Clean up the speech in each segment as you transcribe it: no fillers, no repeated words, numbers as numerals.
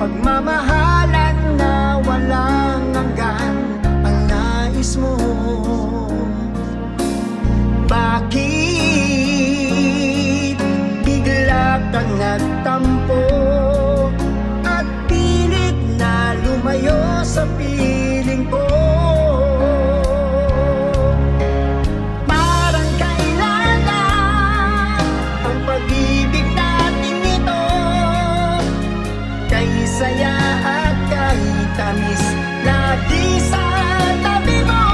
pagmamahalan na walang hanggan ang nais mo. Bakit bigla kang nagtampo at pilit na lumayo sa piling ko? Parang kailan lang ang pag-ibig natin ito, kay saya at kay tamis, lagi sa tabi mo.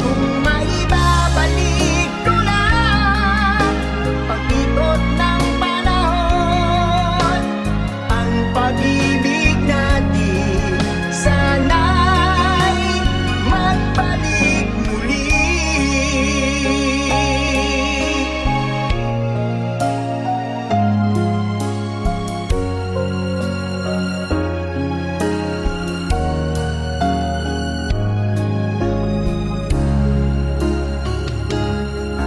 Kung maibabalik ko lang pag-ikot ng panahon, ang pag-ibig natin sana'y magbalik muli.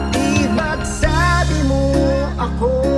Di ba't sabi mo ako